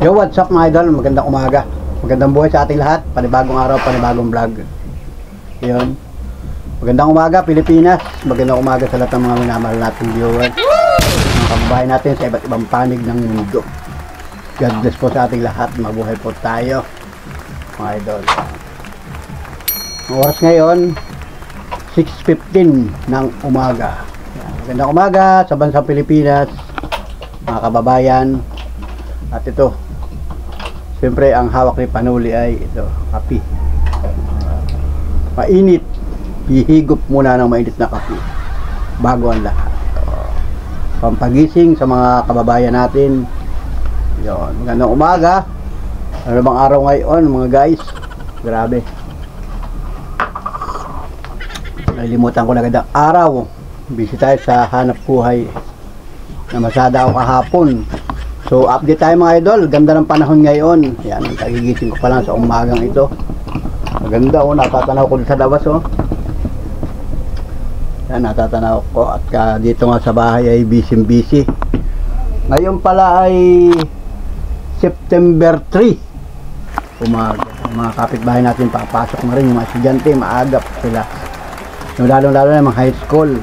Yo, what's up mga idol? Magandang umaga. Magandang buhay sa ating lahat. Panibagong araw, panibagong vlog. Yun. Magandang umaga, Pilipinas. Magandang umaga sa lahat ng mga minamahal nating viewers. Mga kababayan natin sa iba't ibang panig ng mundo. God bless po sa ating lahat. Mabuhay po tayo, mga idol. Ang oras ngayon, 6:15 ng umaga. Magandang umaga sa bansang Pilipinas, mga kababayan. At ito, siyempre ang hawak ni Panuli ay ito, kape. Mainit, hihigop muna ng mainit na kape bago ang lahat. Pampagising sa mga kababayan natin. Yun, magandang umaga. Ano bang araw ngayon mga guys? Grabe. Nalimutan ko na agad ang araw. Busy tayo sa hanap buhay. Namasada ako kahapon. So update tayo mga idol. Ganda ng panahon ngayon. Yan, kagigising ko pa lang sa umagang ito. Maganda oh, natatanaw ko sa labas oh. Yan, natatanaw ko. At dito nga sa bahay ay busy. Ngayon pala ay September 3 umaga. Mga kapitbahay natin papasok na rin. Yung mga estudyante, maagap sila. Lalo na mga high school.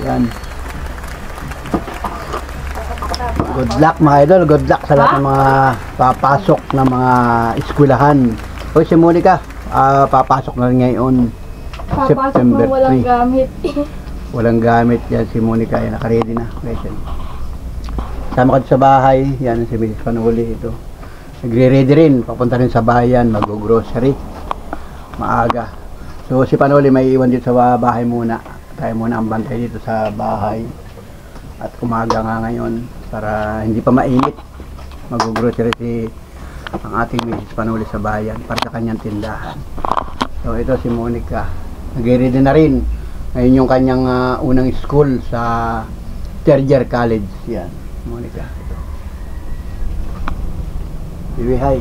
Yan. Good luck mga idol, good luck sa lahat ng mga papasok na mga eskwelahan. Hoy si Monica, papasok na rin ngayon. September 3. Walang gamit. Walang gamit yan si Monica, yan naka-ready na. Sama ko sa bahay, yan si Mrs. Panuli ito. Nagre-ready rin, papunta rin sa bayan, mag-grocery. Maaga. So si Panuli may iwan dito sa bahay muna. Tayo muna ang bantay dito sa bahay. At umaga nga ngayon para hindi pa mainit. Mag-grocery si ang ating Mrs. Panuli sa bayan para sa kanyang tindahan. So ito si Monica. Nag-ready na rin. Ngayon yung kanyang unang school sa third year college. Yan, Monica. Bibi, hi.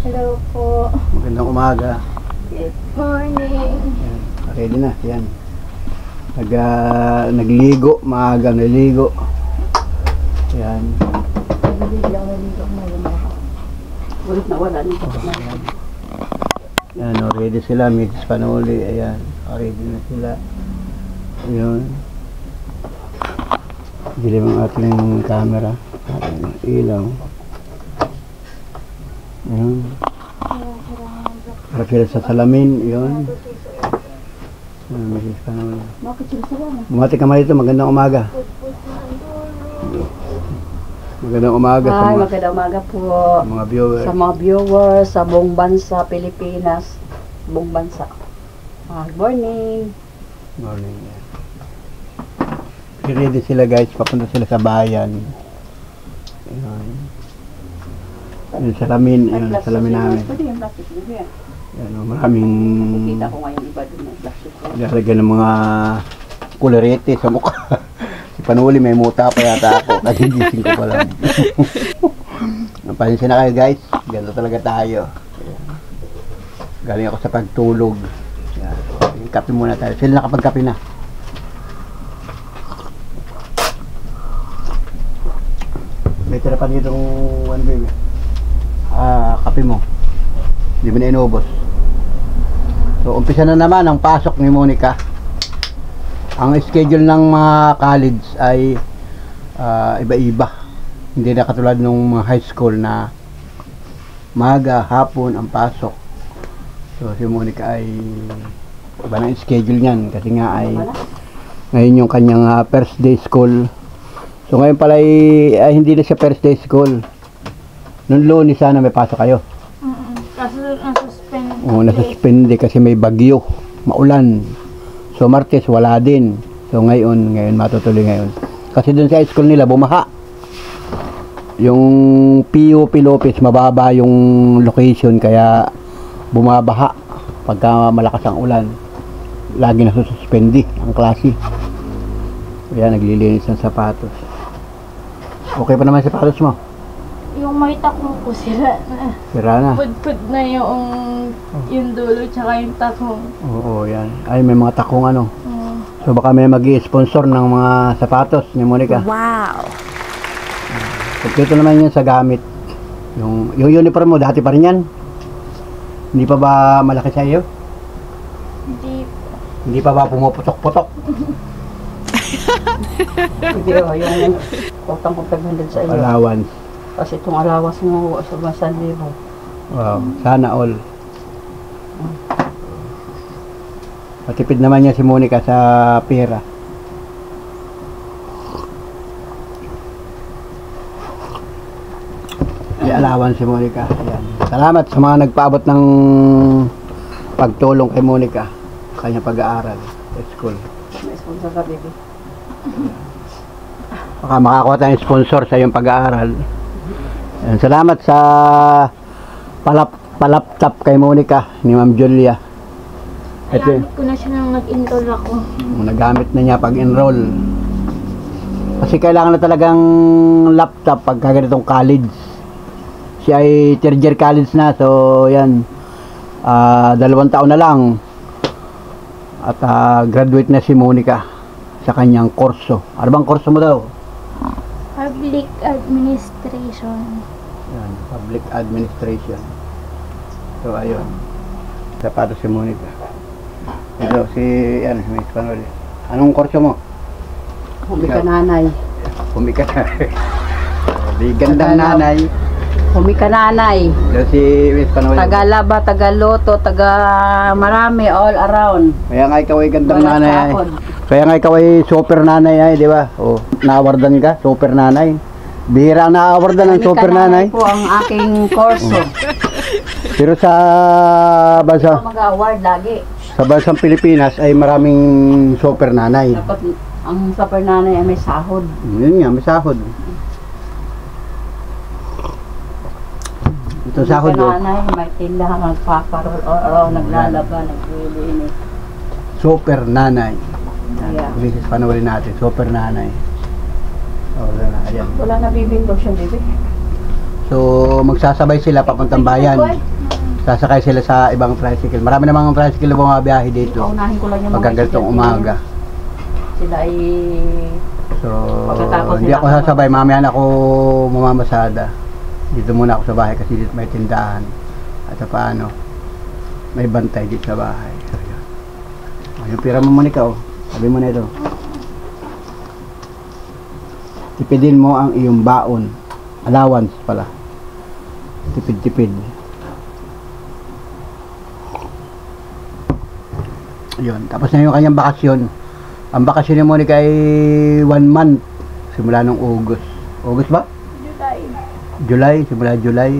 Hello po. Magandang umaga. Good morning. Yan, ready na, yan. Nagligo, maaga naligo. Yan. Ulit na wala nito. Yan, ready sila, Mrs. Panuli. Ayan, ready na sila. Ayun. Dilim ang ating camera. Ating ilaw. Ayun. Harap sila sa salamin. Ayun. Mrs. Panuli. Bumati ka dito, magandang umaga. Magandang umaga sa mga, Magandang umaga po mga viewers. sa mga viewers sa buong bansa, Pilipinas, buong bansa. Good morning. Morning. Ready sila guys, papunta sila sa bayan. Ayun. Yung salamin, yung salamin namin. Pwede yung plastic niya. Yan, maraming Kita ko ngayon iba doon ng plastic. lalagyan ng mga kularete sa mukha. Si Panuli may muta pa yata ako. Nagigising ko pa lang. Pasensya na kayo guys. Ganito talaga tayo. Ayan. Galing ako sa pagtulog. Ayan. Kape muna tayo. Sila nakapagkape na. May tira pa dito ano ba yun? Kape mo. Hindi mo na inubos. So, umpisa na naman ang pasok ni Monica. Ang schedule ng mga college ay iba-iba. Hindi na katulad ng mga high school na maga, hapon ang pasok. So, si Monica ay iba na schedule niyan kasi nga ay ngayon yung kanyang first day school. So, ngayon pala ay hindi na siya first day school. Noong Lunes sana may pasok kayo. Kaso nasuspend. Oo, nasuspende kasi may bagyo, maulan. So Martes wala din. So ngayon matutuloy ngayon. Kasi dun sa school nila bumaha. Yung PUP Lopez mababa yung location kaya bumabaha pagka malakas ang ulan. Lagi nasususpende ang klase. Kaya naglilinis ng sapatos. Okay pa naman sapatos mo? Yung may takong po sira na. Sira na. Pud-pud na yung dulo tsaka yung takong. Oo, yan. Ay, may mga takong ano. So baka may mag-i-sponsor ng mga sapatos ni Monica. Wow! Kompleto naman yan sa gamit. Yung uniform mo, dati pa rin yan? Hindi pa ba malaki sa iyo? Hindi. Hindi pa ba pumuputok-putok? Hindi o, yung utang ko 500 sa iyo. Allowance. Kasi itong alawas mo sa 1,000. Wow, sana all. Matipid naman niya si Monica sa pera. May alawan si Monica. Ayan. Salamat sa mga nagpaabot ng pagtulong kay Monica. Kanyang pag-aaral sa school. May sponsor ka, baby. Baka makakuha tayong sponsor sa iyong pag-aaral. Ayan. Salamat sa palaptop kay Monica ni Ma'am Julia. Ito, Nagamit ko na siya nang nag-enroll ako. nagamit na niya pag-enroll. Kasi kailangan na talagang laptop pagka ganitong college. Siya ay third year college na, so yan. 2 taon na lang. At graduate na si Monica sa kanyang kurso. Ano bang kurso mo daw? Public Administration. Yan, Public Administration. So ayun. Sapatos si Monica. Ito si Miss Panoli. Anong kurso mo? Humi ka nanay. Pumika na. Di gandang nanay. Humi ka nanay. Ito si Miss Panoli. Tagalaba, Tagaloto, taga marami, all around. Kaya nga ikaw ay gandang Wala nanay ay. sakod. Kaya nga ikaw ay super nanay ay, di ba? Oh, naawardan ka, super nanay. Bihira ang naawardan ng Humi ka super nanay. po ang aking kurso. Pero sa bansa, Mag-award lagi. sa bansang Pilipinas ay maraming super nanay. Dapat ang super nanay ay may sahod. Yun nga, may sahod. Ito sahod Humi oh. ka nanay, may tindahan, nagpaparol, or naglalaba, naglilinis. Super nanay. Yeah. Bisis panawalin natin, super nanay. Oh, wala na, ayan. Wala na bibindog siya, baby. So, magsasabay sila papuntang bayan. Sasakay sila sa ibang tricycle. Marami namang tricycle na bumabiyahe dito. Paunahin ko lang yung Pagka ganitong umaga. Sila ay So, Pagkatapos hindi nila ako sasabay. Mamaya na ako mamamasada. Dito muna ako sa bahay kasi dito may tindahan. At sa paano, may bantay dito sa bahay. So, yun. Oh, yung pira mo muna ikaw. Sabi mo na ito. Tipidin mo ang iyong baon. Allowance pala. Tipid-tipid. Yun. Tapos na yung kanyang bakasyon. Ang bakasyon ni Monica ay 1 month. Simula nung August. August ba? July. Simula July.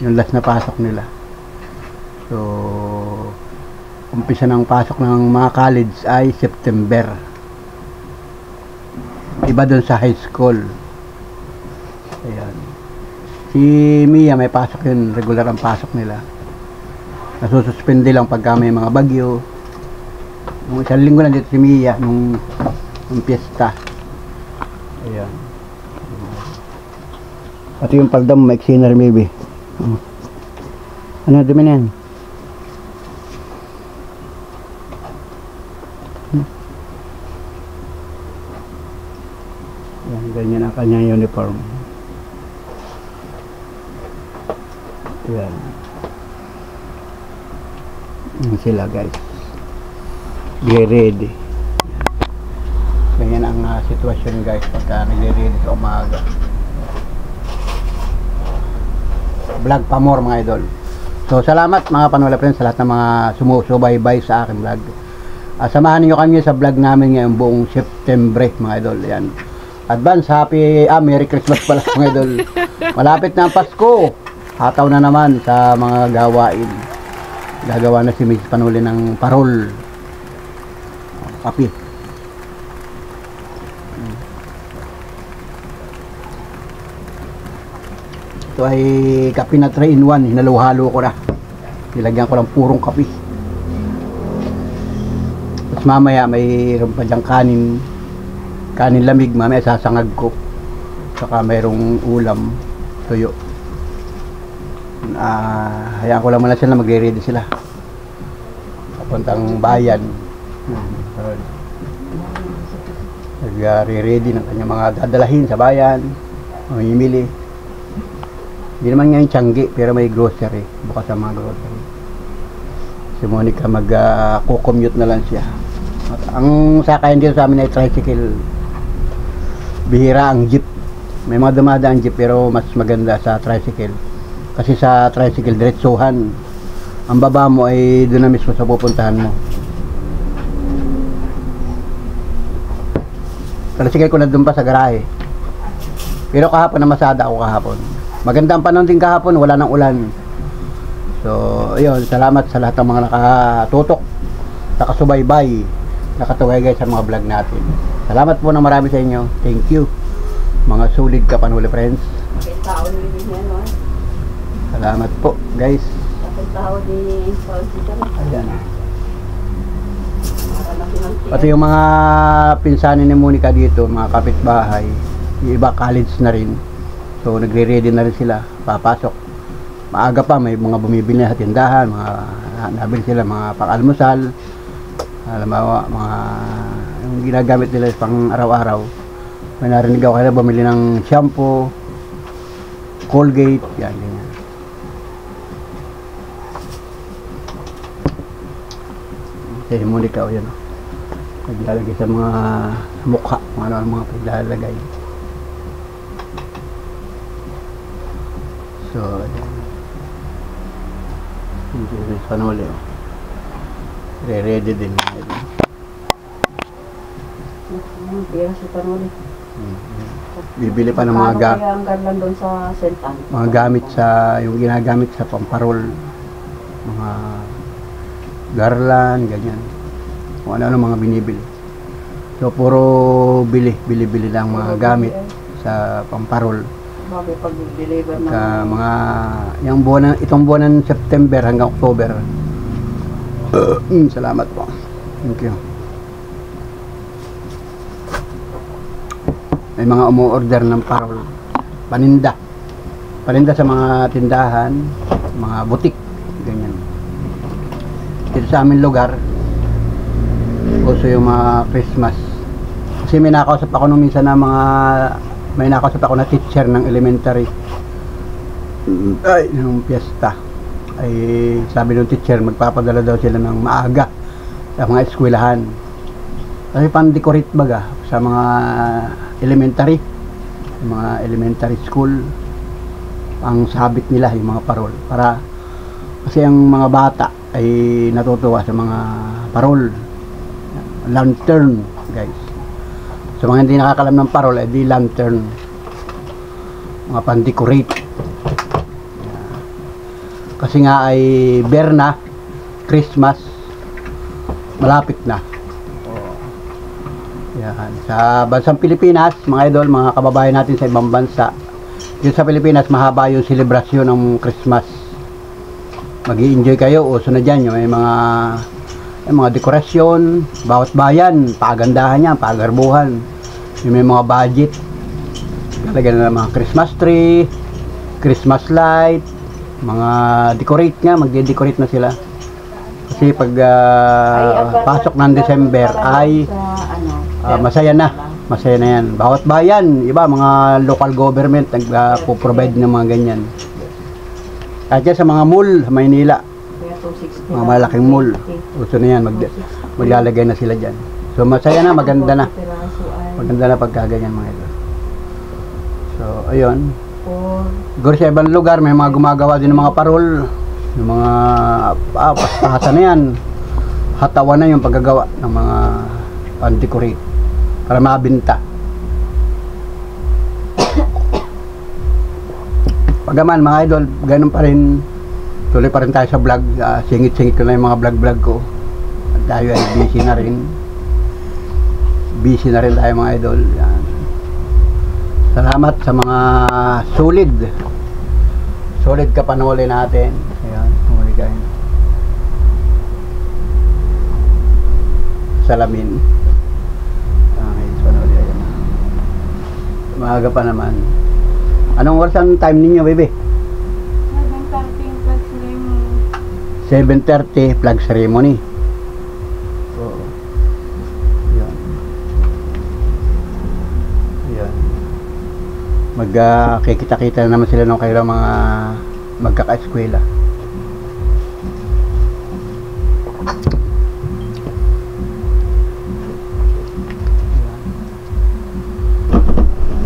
Yung last na pasok nila. So, umpisa ng pasok ng mga college ay September. Iba dun sa high school. Ayan. Si Mia may pasok yun. Regular ang pasok nila. Nasususpende lang pagka may mga bagyo. Nung isang linggo lang dito si Mia nung piyesta. Ayan. Pati yung palda mo, maiksi na rin maybe. Ano, dumi na yan? Ayan, ganyan ang kanyang uniform. Ayan. Yan sila guys. Get ready. Ganyan ang sitwasyon guys pagka nag-ready sa umaga. Vlog pa more mga idol. So salamat mga Panola friends sa lahat ng mga sumusubaybay sa aking vlog. Samahan niyo kami sa vlog namin ngayong buong September mga idol. Yan. Advance happy Merry Christmas pala mga idol. Malapit na ang Pasko. Hataw na naman sa mga gawain. Gagawa na si Mrs. Panuli ng parol. Kape. Ito ay kape na 3-in-1. Hinalo-halo ko na. Nilagyan ko ng purong kape. Tapos mamaya mayroon pa diyang kanin. Kanin lamig. Mamaya sasangag ko. Saka mayroong ulam. Tuyo. Hayaan ko lang muna sila. Magre-ready sila. Papuntang bayan. Nag-re-ready ng kanyang mga dadalahin sa bayan. Mamimili. Hindi naman ngayon Tiangge, pero may grocery. Bukas ang mga grocery. Si Monica mag-commute na lang siya. At ang sakayan dito sa amin ay tricycle. Bihira ang jeep. May mga dumadaan jeep pero mas maganda sa tricycle. Kasi sa tricycle, diretsuhan. Ang baba mo ay doon na mismo sa pupuntahan mo. Tricycle ko na doon pa sa garahe. Pero kahapon namasada ako kahapon. Maganda ang panahon din kahapon, wala nang ulan. So, ayun, salamat sa lahat ng mga nakatutok, nakasubaybay, nakatugay sa mga vlog natin. Salamat po ng marami sa inyo. Thank you. Mga solid Kapanuli friends. Tao din yan, no? Salamat po, guys. Tao din sa Ayan. Pati yung mga pinsanin ni Monica dito, mga kapitbahay, yung iba college na rin. So nagre-ready na rin sila, papasok. Maaga pa, may mga bumibili na sa tindahan, mga nabili sila, mga pang-almusal, alam mo, mga yung ginagamit nila pang araw-araw. May narinig ako kaya bumili ng shampoo, Colgate, yan, ganyan. Si Monica, o yan, naglalagay sa mga mukha, mga paglalagay. So, ayan. Hindi rin Panuli. Re-ready din. Pira si Panuli. Bibili pa ng mga Kaya ang garland doon sa sentan. mga gamit sa, yung ginagamit sa pamparol. Mga garland, ganyan. Kung ano-ano mga binibili. So, puro bili lang mga gamit sa pamparol. Bagay pag-deliver ng Mga yung buwan itong buwan ng September hanggang October. Salamat po. Thank you. May mga umu-order ng parol, paninda sa mga tindahan, mga butik, ganyan. Dito sa aming lugar, uso yung mga Christmas. Kasi may nakausap ako nung minsan na may nakausap ako na teacher ng elementary. Ay, nung piyesta. Ay, sabi ng teacher, magpapadala daw sila ng maaga sa mga eskwelahan. Kasi pan-decorate baga sa mga elementary, school. Ang sabit nila, yung mga parol. Para, kasi ang mga bata ay natutuwa sa mga parol. Lantern, guys. Sa mga hindi nakakalam ng parol, ay di lantern. Mga pan-decorate. Kasi nga ay Berna, Christmas, malapit na. Yan. Sa bansang Pilipinas, mga idol, mga kababayan natin sa ibang bansa, dito sa Pilipinas, mahaba yung selebrasyon ng Christmas. Mag-i-enjoy kayo, uso na dyan, yung mga dekorasyon, bawat bayan, pagandahan niya, pagarbuhan. Yung may mga budget, lalagyan na ng mga Christmas tree, Christmas light, mga decorate nga, magde-decorate na sila. Kasi pag pasok ng December ay masaya na yan. Bawat bayan, iba, mga local government nagpo-provide ng mga ganyan. At sa mga mall, Maynila, mga malaking mall, uso na yan, maglalagay na sila dyan. So masaya na, maganda na pagkaganyan mga ito. So ayun, siguro sa ibang lugar may mga gumagawa din ng mga parol, yung mga pastahasa na yan, hatawan na yung paggagawa ng mga pan-decorate para mabinta. Pagaman mga idol, ganun pa rin, tuloy pa rin tayo sa vlog. Singit-singit ko na yung mga vlog ko. At tayo ay busy na rin tayo mga idol. Yan. Salamat sa mga solid Kapanuli natin. Ayan, huli kayo. Salamin. Okay, Panuli. Ayan. Maaga pa naman. Anong oras ang time ninyo, baby? 7:30 flag ceremony. Oo. Yan. Yan. Magkikita-kita naman sila nung kailang mga magkaka-eskwela.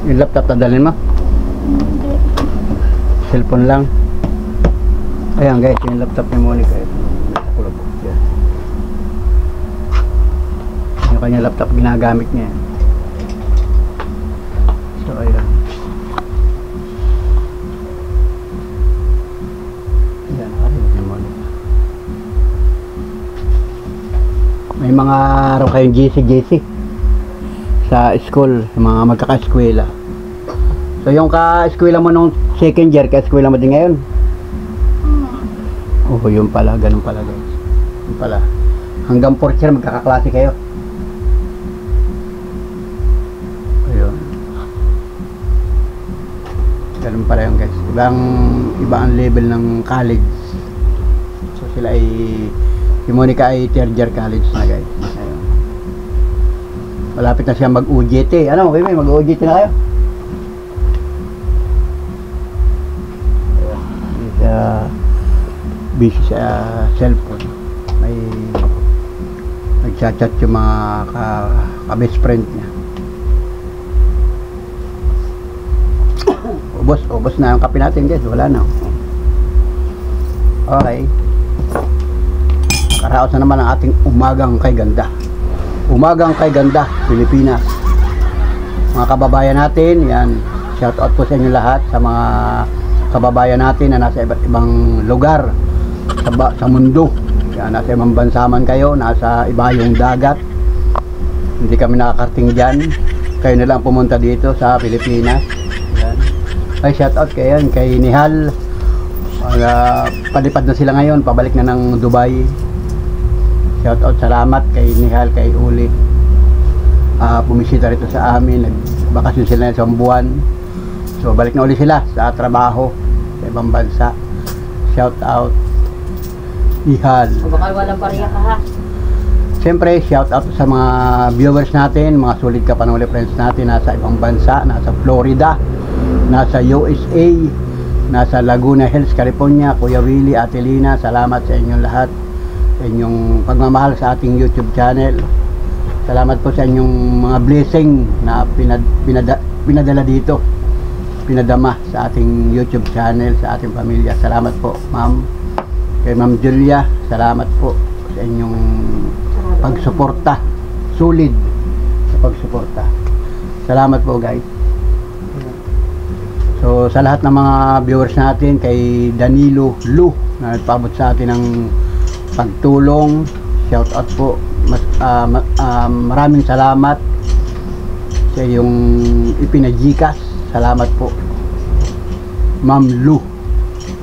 Yung laptop dadalhin mo? Hindi. Cellphone lang. Ayan guys, yung laptop ni Monica. Nasa kulog. Yan. Yung kanya laptop ginagamit niya. So ayan. Ayan, nakalimit ni Monica. May mga araw kayong GC sa school, sa mga magkaka-eskwela. So yung ka-eskwela mo nung second year, ka-eskwela mo din ngayon? Oo, yun pala, ganun pala guys. Yun pala. Hanggang 4th year magkakaklase kayo. Ayun. Ganun pala yun guys. Iba ang level ng college. So sila ay, si Monica ay 3rd year college na guys. Ayun. Malapit na siya mag-UGT. Ano, may mag-UGT na kayo? Ayun. Busy sa cellphone. May nagchat-chat yung mga ka-best friend niya. Ubos na ang kape natin guys, wala na. Okay. Karaos na naman ang ating umagang kay ganda. Umagang kay ganda, Pilipinas. Mga kababayan natin, yan. Shout out po sa inyo lahat, sa mga kababayan natin na nasa iba't ibang lugar sa mundo. Yan, nasa ibang bansa man kayo, nasa iba yung dagat. Hindi kami nakakarating dyan. Kayo na lang pumunta dito sa Pilipinas. Yan. Ay, shout out kayo kay Nihal. Palipad na sila ngayon, pabalik na ng Dubai. Shout out, salamat kay Nihal, kay Uli. Bumisita rito sa amin, nagbakasyon sila ng isang buwan. So balik na uli sila sa trabaho sa ibang bansa. Shout out Nihal. Baka walang pariya ka ha. Siyempre, shout out sa mga viewers natin, mga solid kapanuli friends natin nasa ibang bansa, nasa Florida, nasa USA, nasa Laguna Hills, California. Kuya Willie, Ate Lina, salamat sa inyong lahat, sa inyong pagmamahal sa ating YouTube channel. Salamat po sa inyong mga blessing na pinadala dito, pinadama sa ating YouTube channel, sa ating pamilya. Salamat po, ma'am. Kay Ma'am Julia, salamat po sa inyong pagsuporta, sulit sa pagsuporta. Salamat po guys. So sa lahat ng mga viewers natin, kay Danilo Lu na nagpaabot sa atin ng pagtulong, shout out po. Maraming salamat sa yung ipinagikas. Salamat po Ma'am Lu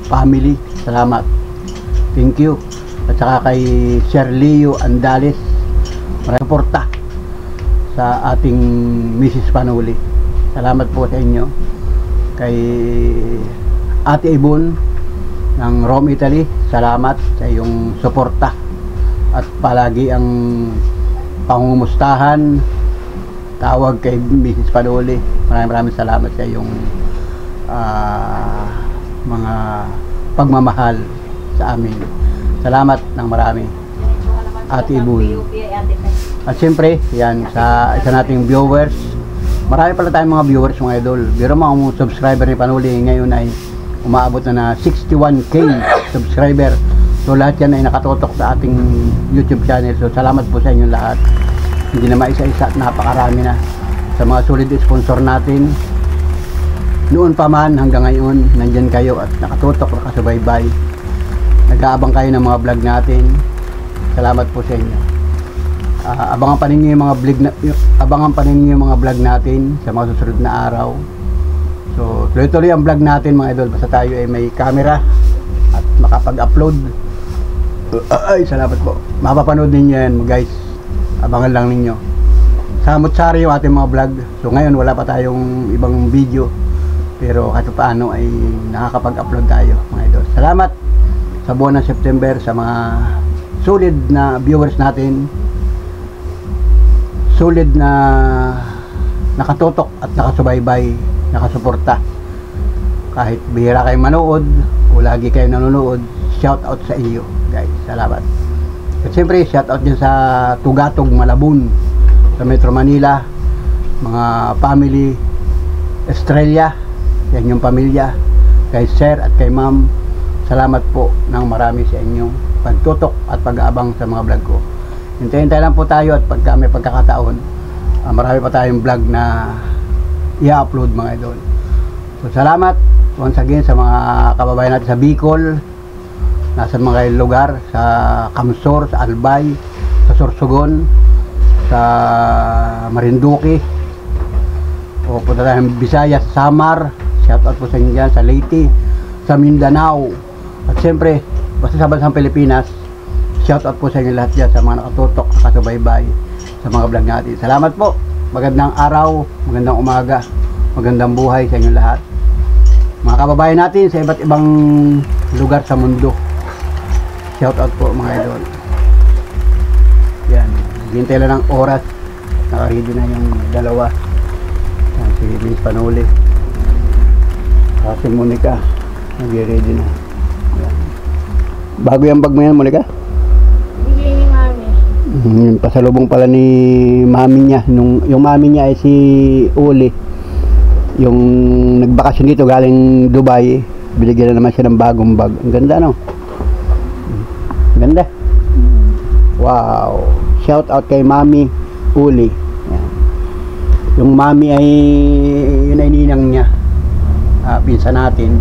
family, salamat, thank you. At saka kay Sir Leo Andales, maraming suporta sa ating Mrs. Panuli. Salamat po sa inyo. Kay Ate Ibon ng Rome, Italy, salamat sa iyong suporta at palagi ang pangumustahan, tawag kay Mrs. Panuli. Maraming salamat sa iyong mga pagmamahal sa amin. Salamat ng marami, Ate Ibon. At siyempre, yan, sa isa nating viewers, marami pala tayong mga viewers, mga idol. Pero mga subscriber ni Panuli ngayon ay umaabot na 61k subscriber. So lahat yan ay nakatutok sa ating YouTube channel. So salamat po sa inyong lahat. Hindi na maisa-isa at napakarami na. Sa mga solid sponsor natin, noon pa man hanggang ngayon, nandyan kayo at nakatutok, nakasubaybay. Nag-aabang kayo ng mga vlog natin. Salamat po sa inyo. Abangan pa ninyo yung mga vlog natin sa mga susunod na araw. So tuloy-tuloy ang vlog natin mga idol, basta tayo ay may camera at makapag-upload. Ay, salamat po. Mapapanood ninyo yan guys. Abangan lang ninyo. Samot-sari yung ating mga vlog. So ngayon wala pa tayong ibang video, pero kahit paano ay nakakapag-upload tayo mga idol. Salamat sa buwan ng September sa mga solid na viewers natin, solid na nakatutok at nakasubaybay nakasuporta. Kahit bihira kayo manood o lagi kayo nanonood, shout out sa iyo guys, salamat. At siyempre shout out din sa Tugatog, Malabon, sa Metro Manila, mga family Estrella, yan yung pamilya, kay sir at kay ma'am, salamat po ng marami sa inyong pagtutok at pag-aabang sa mga vlog ko. Hintay-hintay lang po tayo at pagka may pagkakataon, marami pa tayong vlog na i-upload mga idol. So salamat once again sa mga kababayan natin sa Bicol, nasa mga lugar, sa Kamsor, sa Albay, sa Sorsogon, sa Marinduque, o punta tayo ng Visayas, Samar, shout out po sa inyo dyan, sa Leyte, sa Mindanao, at siyempre basta sa bansang Pilipinas, shout out po sa inyo lahat dyan, sa mga nakatutok, nakasubaybay sa mga vlog natin. Salamat po, magandang araw, magandang umaga, magandang buhay sa inyo lahat, mga kababayan natin sa iba't ibang lugar sa mundo. Shout out po mga idol. Yan, hintay lang ng oras, naka-ready na yung dalawa. Yan, si Miss Panuli, si Monica, nag-ready na. Yan. Bago yung bag mo yan, Monica? Bigay ni mami. Yung pasalubong pala ni mami niya. Yung mami niya ay si Uli, yung nagbakasyon dito galing Dubai, binigyan na naman siya ng bagong bag. Ang ganda, no? Ganda. Wow. Shout out kay Mami Uli. Yan. Yung mami ay yun ay ninang niya. Pinsan natin.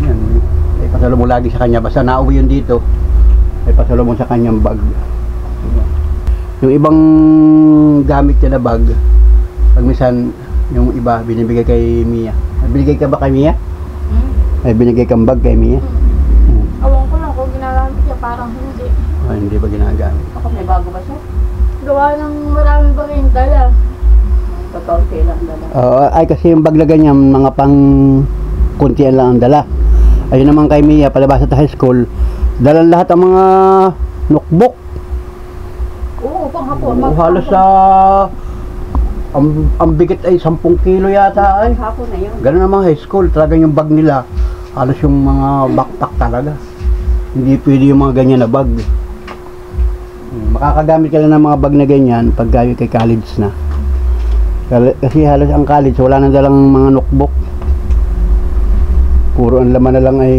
Yun. Ay pasalubong lagi sa kanya. Basta nauwi yun dito, ay pasalubong sa kanyang bag. Yan. Yung ibang gamit niya na bag, pag minsan yung iba binibigay kay Mia. Binigay ka ba kay Mia? Ay binigay kang bag kay Mia? Awang ko lang kung ginagamit niya, parang hindi. Hindi ba ginagamit? Ako, may bago ba siya? Gawa ng maraming bagay dala. Kaunti lang dala. Ay kasi yung bag na ganyan, mga pang kuntian lang ang dala. Ayun naman kay Mia, palabas sa high school, dalan lahat ang mga notebook. Oo, panghapon. Halos sa ang bigat ay 10 kilo yata ay. Hapon na yun. Ganun naman high school, talagang yung bag nila, halos yung mga backpack talaga. Hindi pwede yung mga ganyan na bag. Makakagamit ka lang ng mga bag na ganyan pag gawi kay college na. Kasi halos ang college, wala nang dalang mga notebook. Puro ang laman na lang ay,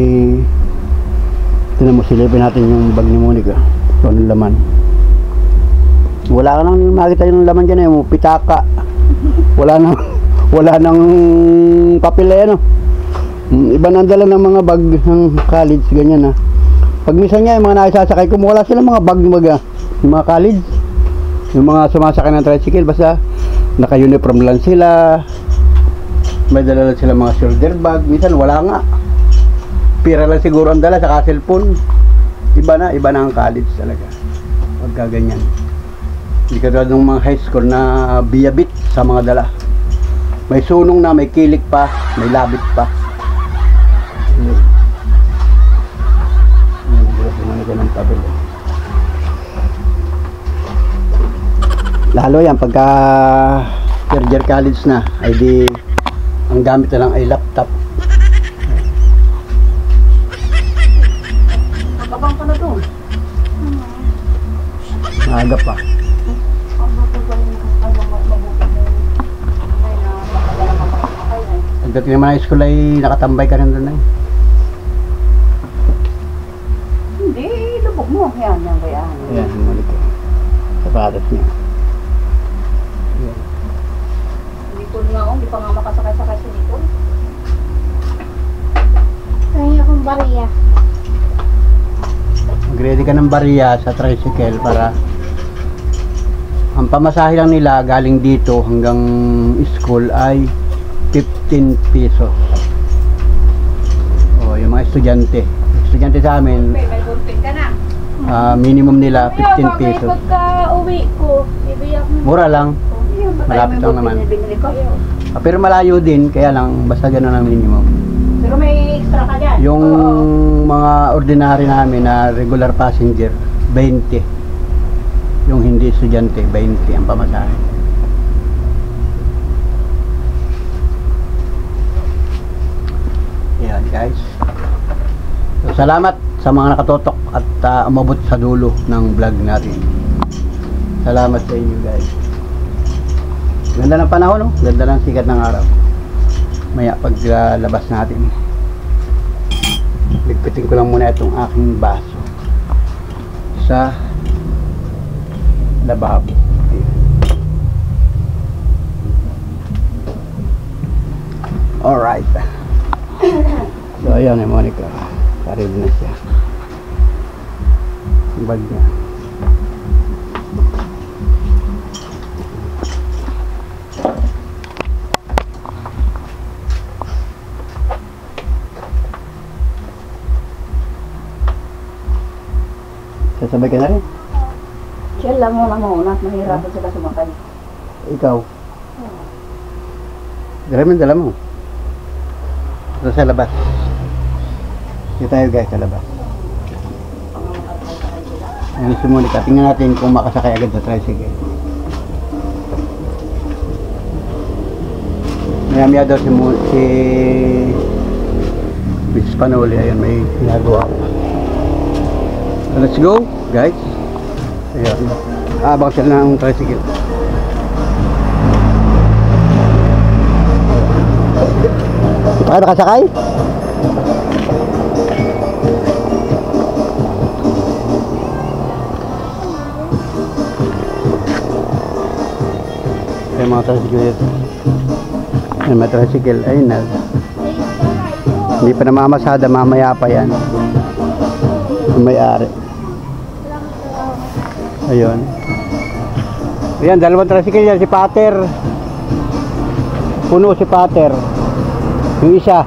tinan mo, silipin natin yung bag ni Monica. So, anong laman? Wala ka nang makita yung laman dyan eh, pitaka. Wala nang papel eh, ano. Iba nang dala ng mga bag ng college, ganyan ah. Pag minsan nga, yung mga nakisasakay ko, wala silang mga bag yung mga college. Yung mga sumasakay ng tricycle, basta naka-uniform lang sila. May dala lang sila mga shoulder bag. Minsan wala nga. Pira lang siguro ang dala, saka cellphone. Iba na ang college talaga. Pagka ganyan. Hindi ka tulad ng mga high school na biyabit sa mga dala. May sunong na, may kilik pa, may labit pa. Ng papel. Lalo yan pagka third year college na, ay di ang gamit na lang ay laptop. Magkabang ka na doon. Maaga pa. Pagdating naman high school ay nakatambay ka rin doon ay. Hindi, lubog mo. Yan kaya. Ayan, muli ko. Sapatos niya. Ayan. Hindi ko nga, hindi pa nga makasakay-sakay sa dito. Kaya akong bariya. Mag-ready ka ng bariya sa tricycle para ang pamasahe lang nila galing dito hanggang school ay 15 pesos. O, yung mga estudyante. Estudyante sa amin, May ballpen ka na. minimum nila 15 pesos. Pagka uwi ko, ibiyak mo. Mura lang. Malapit lang naman. Binili ko. Pero malayo din, kaya lang basta gano'n ang minimum. Pero may extra ka dyan. Yung mga ordinary namin na regular passenger, 20. Yung hindi estudyante, 20 ang pamasahe. Ayan guys. So, salamat sa mga nakatotok at umabot sa dulo ng vlog natin. Salamat sa inyo guys. Ganda ng panahon, no? Ganda ng sikat ng araw. Maya paglabas natin, ligpitin ko lang muna itong aking baso sa lababo. Alright. So ayan eh, Monica. Parin na siya. Yung bag niya. Sasabay ka na rin? Chill lang muna. Mahirapan sila sumakay. Ikaw? Dala mo. Ito sa labas. Dito tayo guys sa labas. Ayan si Monica. Tingnan natin kung makasakay agad sa tricycle. Maya daw si Mrs. Panoli. Ayan, may ginagawa. So, let's go guys. Ayan. Abang sila ng tricycle. Baka nakasakay? Ayan mga tricycle dito. Ayan mga tricycle. Ayun na. Hindi pa namamasada. Mamaya pa yan. May-ari. Ayun. Ayan, dalawang tricycle yan. Si Pater. Puno si Pater. Yung isa.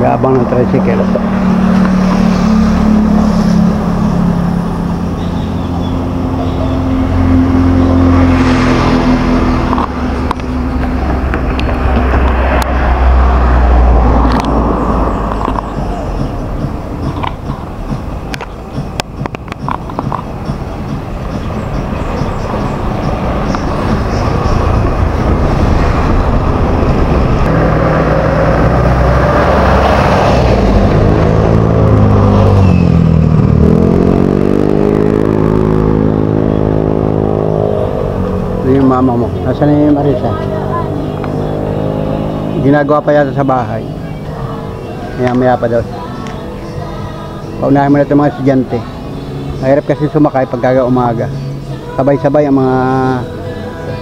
Gabang ng tricycle. Yung mama mo. Nasaan na yung Marisa? Ginagawa pa yata sa bahay. Maya pa daw. Paunahin mo na itong mga estudyante. Mahirap kasi sumakay pagkaga umaga. Sabay-sabay ang mga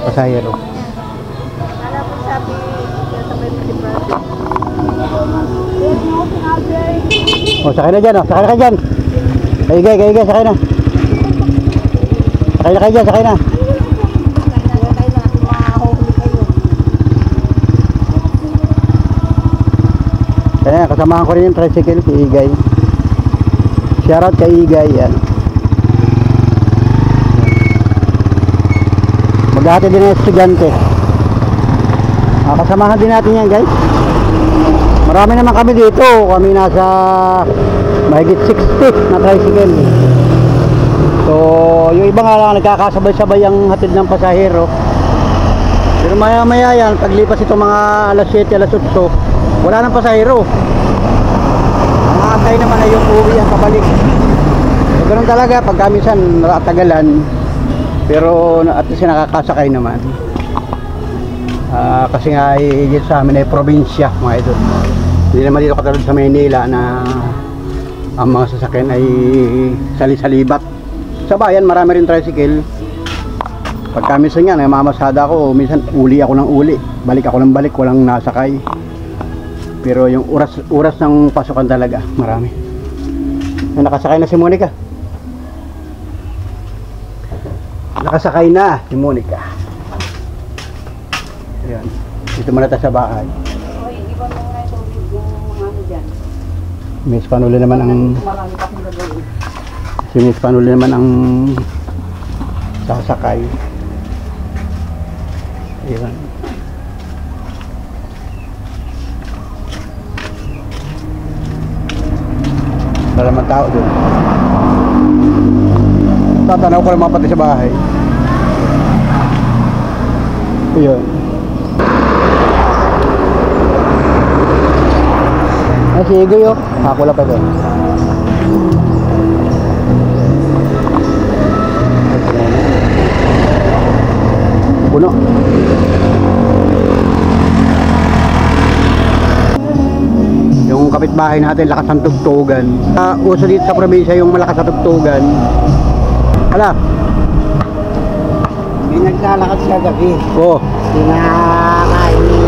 pasahero. Alam mo sabi, sabay mo si brother. O, sakay na dyan, o. Sakay na kayo dyan. Kaigay, sakay na. Sakay na kayo dyan, sakay na. Kaya kasamahan ko rin yung tricycle kay Igay. Shoutout kay Igay. Yan. Maghahati din ng estudyante. Kasamahan din natin yan guys. Marami naman kami dito. Kami nasa mahigit 60 na tricycle. So yung iba nga lang nagkakasabay-sabay ang hatid ng pasahero. Pero maya yan, paglipas itong mga alas 7, alas 8, wala nang pasahero. Ang antay naman ay yung uwi ang pabalik. So, ganun talaga pagka minsan nakatagalan. Pero at least nakakasakay naman. Kasi nga dito sa amin ay probinsya mga idol. Hindi naman dito katulad sa Maynila na ang mga sasakyan ay sali-salibat. Sa bayan marami rin tricycle. Pagka minsan nga namamasada ako, minsan uli ako ng uli, balik ako ng balik, walang nasakay. Pero yung oras ng pasukan talaga, marami. Nakasakay na si Monica. Nakasakay na si Monica. Ayan. Dito muna tayo sa bahay. Okay, iba mo nga ito yung mga ano dyan. Miss Panuli naman ang Marami pa akong gagawin. si Miss Panuli naman ang sasakay. Ayan. Wala naman tao doon. Tatanaw ko lang mga pati sa bahay. Ayan. Ay, si Igoy oh. Hakula pa doon. Puno. Yung kapitbahay natin, lakas ng tugtugan. Uso dito sa probinsya yung malakas na tugtugan. Ala? May naglalakad sa gabi. Oo. Kinakain ni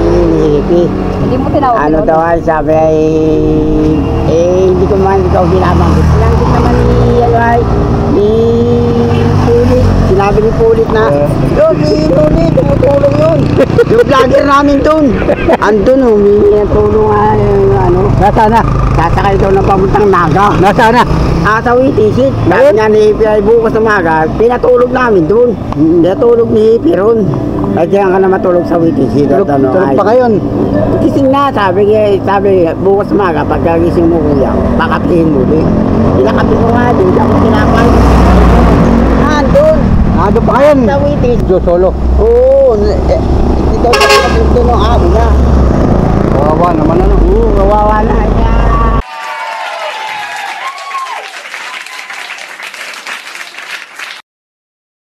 Hippie. Hindi mo tinawag. Ano daw ay sabi ay hindi ko man ikaw binabanggit. Sinanggit naman ni ano ay ni Pulit. Sinabi ni Pulit na yun, si Pulit, tumutulong yun. Yung vlogger namin dun. Andun, humingi ng tulong ano. Nasaan na? Sasakay daw ng pamuntang Naga. Nasaan na? Sa Witisit. Sabi niya ni Hippie ay bukas na maga, pinatulog namin dun. Pinatulog ni Hippie ron. Ay diyan ka na matulog sa Witisit. Tulog pa kayo. Gising na, sabi bukas maga, pagkagising mo kuya, pakapihin mo ulit. Pinakapi ko nga din, ako tinapay. Andun, Doon pa kayo. sa Witisit. Jo solo. Oo, hindi daw nakakapin doon ng amo niya. Kawawa naman ano. Oo, kawawa na.